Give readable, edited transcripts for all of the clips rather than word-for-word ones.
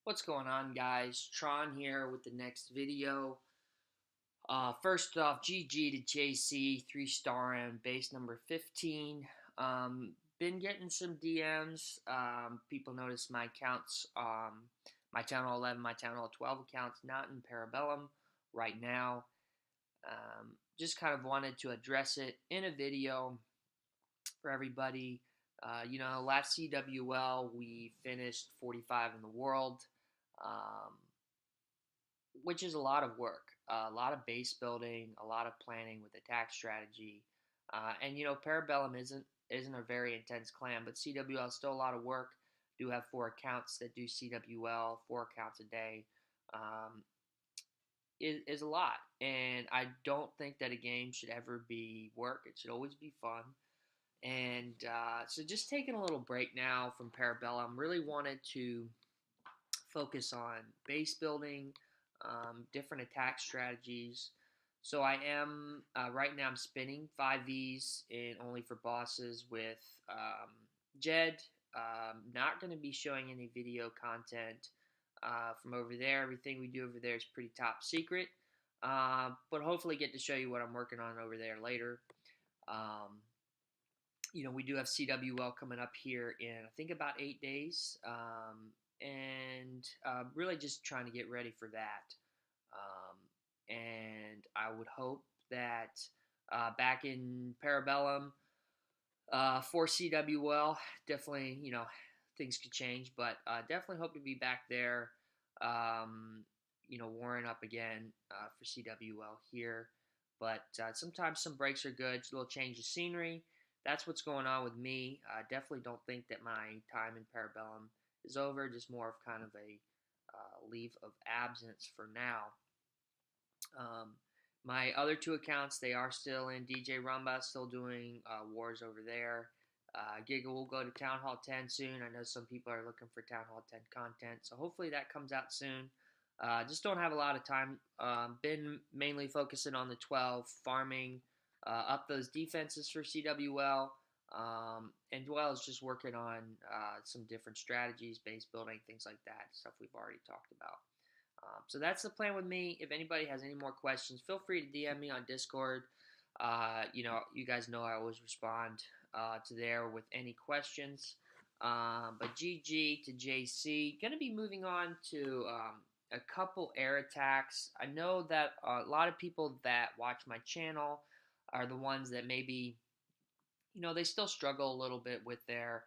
What's going on, guys? Tron here with the next video. First off, GG to JC, 3-star and base number 15. Been getting some DMs. People notice my accounts, my Town 11, my Town 12 accounts, not in Parabellum right now. Just kind of wanted to address it in a video for everybody. Last CWL, we finished 45 in the world. Um, which is a lot of work, a lot of base building, a lot of planning with attack strategy. And Parabellum isn't a very intense clan, but CWL is still a lot of work. Do have 4 accounts that do CWL, 4 accounts a day. Um, is a lot, and I don't think that a game should ever be work. It should always be fun. And so, just taking a little break now from Parabellum. Really wanted to focus on base building, different attack strategies. So I am right now. I'm spinning 5Vs in only for bosses with Jed. Not going to be showing any video content from over there. Everything we do over there is pretty top secret. But hopefully get to show you what I'm working on over there later. We do have CWL coming up here in I think about 8 days. And really just trying to get ready for that. And I would hope that back in Parabellum for CWL, definitely, things could change, but definitely hope to be back there, warring up again for CWL here. But sometimes some breaks are good, just a little change of scenery. That's what's going on with me. I definitely don't think that my time in Parabellum is over, just more of kind of a leave of absence for now. My other 2 accounts, they are still in DJ Rumba, still doing wars over there. Giga will go to Town Hall 10 soon. I know some people are looking for Town Hall 10 content, so hopefully that comes out soon. Just don't have a lot of time. Been mainly focusing on the 12, farming up those defenses for CWL. And Dwell is just working on some different strategies, base building, things like that, stuff we've already talked about. So that's the plan with me. If anybody has any more questions, feel free to DM me on Discord. You guys know I always respond to there with any questions. But GG to JC. Going to be moving on to a couple air attacks. I know that a lot of people that watch my channel are the ones that maybe they still struggle a little bit with their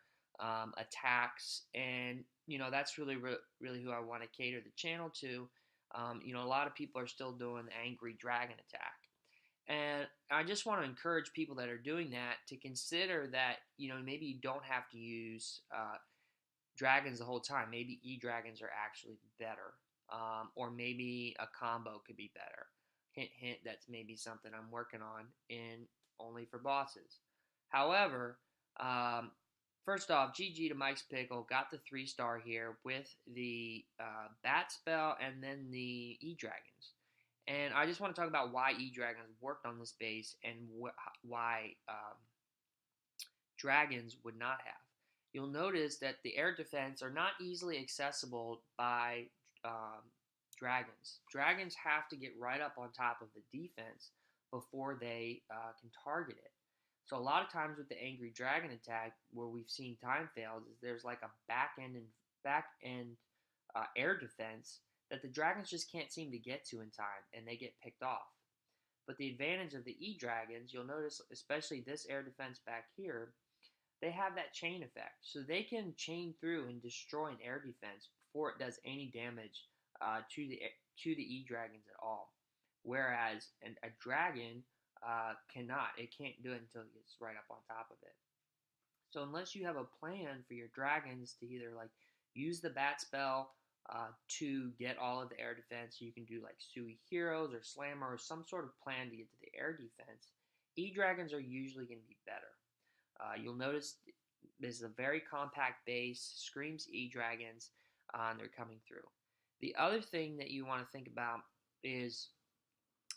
attacks, and that's really who I want to cater the channel to. A lot of people are still doing the angry dragon attack, and I just want to encourage people that are doing that to consider that maybe you don't have to use dragons the whole time. Maybe E-dragons are actually better, or maybe a combo could be better. Hint, hint. That's maybe something I'm working on in only for bosses. However, first off, GG to Mike's Pickle got the 3-star here with the Bat Spell and then the E-Dragons. And I just want to talk about why E-Dragons worked on this base and why Dragons would not have. You'll notice that the air defense are not easily accessible by Dragons. Dragons have to get right up on top of the defense before they can target it. So a lot of times with the angry dragon attack, where we've seen time fails, is there's like a back end air defense that the dragons just can't seem to get to in time, and they get picked off. But the advantage of the E-dragons, you'll notice, especially this air defense back here, they have that chain effect, so they can chain through and destroy an air defense before it does any damage to the E-dragons at all. Whereas a dragon cannot. It can't do it until it gets right up on top of it. So unless you have a plan for your dragons to either like use the bat spell to get all of the air defense, you can do like Sui Heroes or Slammer or some sort of plan to get to the air defense. E-dragons are usually going to be better. You'll notice this is a very compact base, screams E-dragons, and they're coming through. The other thing that you want to think about is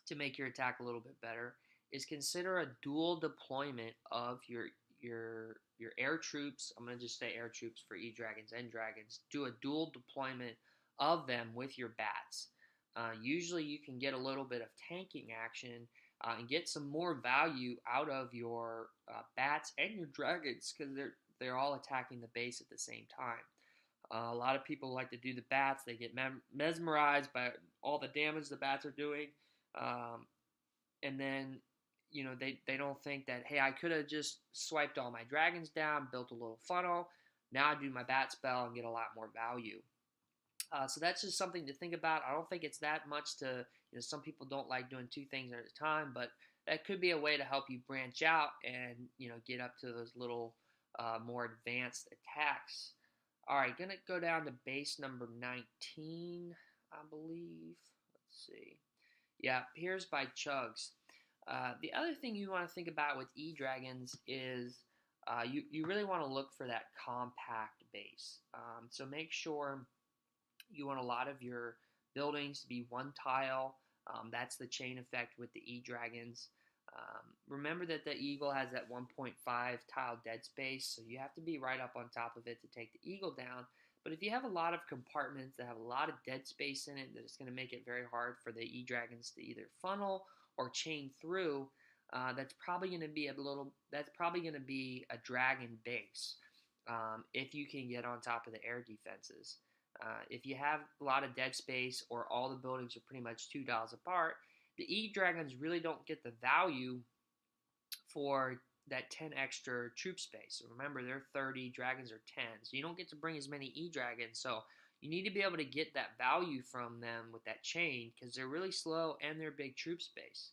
to make your attack a little bit better is consider a dual deployment of your air troops. I'm going to just say air troops for E-dragons and dragons. Do a dual deployment of them with your bats. Usually you can get a little bit of tanking action and get some more value out of your bats and your dragons because they're all attacking the base at the same time. A lot of people like to do the bats. They get mesmerized by all the damage the bats are doing, and then they don't think that, hey, I could have just swiped all my dragons down, built a little funnel. Now I do my bat spell and get a lot more value. So that's just something to think about. I don't think it's that much to, some people don't like doing two things at a time, but that could be a way to help you branch out and, get up to those little more advanced attacks. All right, going to go down to base number 19, I believe. Let's see. Yeah, here's by Chugs. The other thing you want to think about with E-Dragons is you really want to look for that compact base. So make sure you want a lot of your buildings to be one tile. That's the chain effect with the E-Dragons. Remember that the Eagle has that 1.5 tile dead space, so you have to be right up on top of it to take the Eagle down. But if you have a lot of compartments that have a lot of dead space in it, that it's going to make it very hard for the E-Dragons to either funnel or chain through. That's probably going to be a dragon base if you can get on top of the air defenses. If you have a lot of dead space or all the buildings are pretty much 2 tiles apart, the E-Dragons really don't get the value for that 10 extra troop space. So remember, they're 30, dragons are 10. So you don't get to bring as many E-Dragons. So you need to be able to get that value from them with that chain because they're really slow and they're big troop space.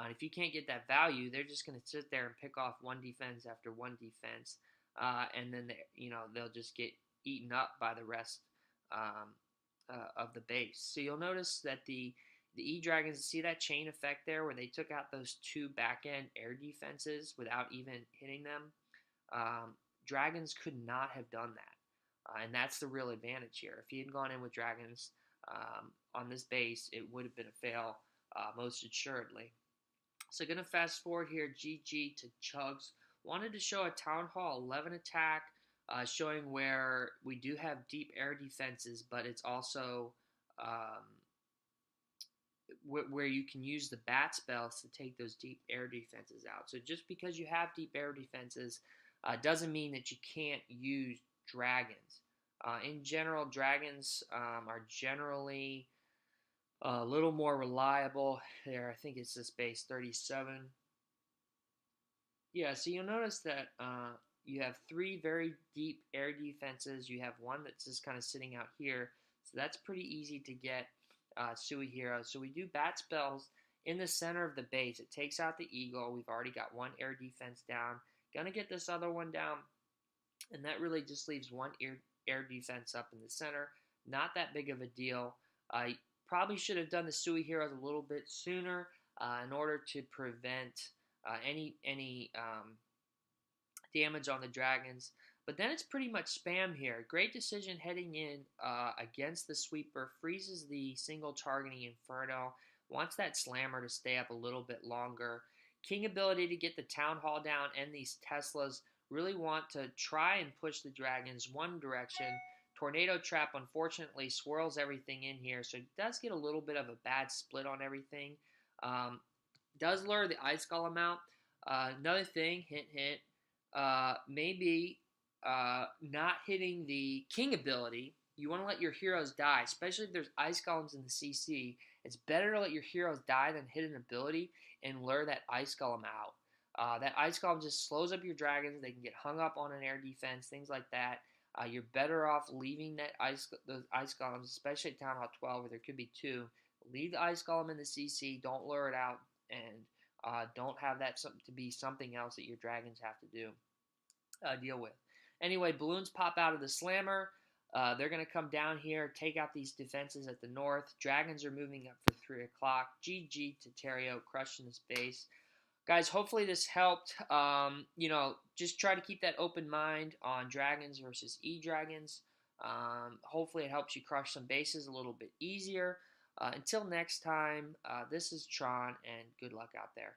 If you can't get that value, they're just going to sit there and pick off one defense after one defense. And then they'll just get eaten up by the rest of the base. So you'll notice that the E-Dragons, see that chain effect there where they took out those two back-end air defenses without even hitting them? Dragons could not have done that. And that's the real advantage here. If he had gone in with Dragons on this base, it would have been a fail most assuredly. So going to fast forward here, GG to Chugs. Wanted to show a Town Hall 11 attack showing where we do have deep air defenses, but it's also where you can use the bat spells to take those deep air defenses out. So just because you have deep air defenses doesn't mean that you can't use dragons. In general, dragons are generally a little more reliable. There, I think it's this base 37. Yeah, so you'll notice that you have 3 very deep air defenses. You have one that's just kind of sitting out here. So that's pretty easy to get Sui Hero. So we do bat spells in the center of the base. It takes out the Eagle. We've already got one air defense down. Gonna get this other one down. And that really just leaves one air defense up in the center. Not that big of a deal. Probably should have done the Sui Heroes a little bit sooner in order to prevent any damage on the dragons. But then it's pretty much spam here. Great decision heading in against the sweeper. Freezes the single targeting Inferno. Wants that slammer to stay up a little bit longer. King ability to get the Town Hall down and these Teslas. Really want to try and push the dragons one direction. Tornado Trap, unfortunately, swirls everything in here. So it does get a little bit of a bad split on everything. Does lure the Ice Golem out. Another thing, hint, maybe not hitting the King ability. You want to let your heroes die, especially if there's Ice Golems in the CC. It's better to let your heroes die than hit an ability and lure that Ice Golem out. That Ice Golem just slows up your dragons. They can get hung up on an air defense, things like that. You're better off leaving those Ice Golems, especially at Town Hall 12 where there could be 2. Leave the Ice Golem in the CC. Don't lure it out, and don't have that to be something else that your dragons have to deal with. Anyway, balloons pop out of the slammer. They're going to come down here, take out these defenses at the north. Dragons are moving up for 3 o'clock. GG to Terrio, crushing this base. Guys, hopefully this helped. Just try to keep that open mind on dragons versus E-Dragons. Hopefully it helps you crush some bases a little bit easier. Until next time, this is Tron, and good luck out there.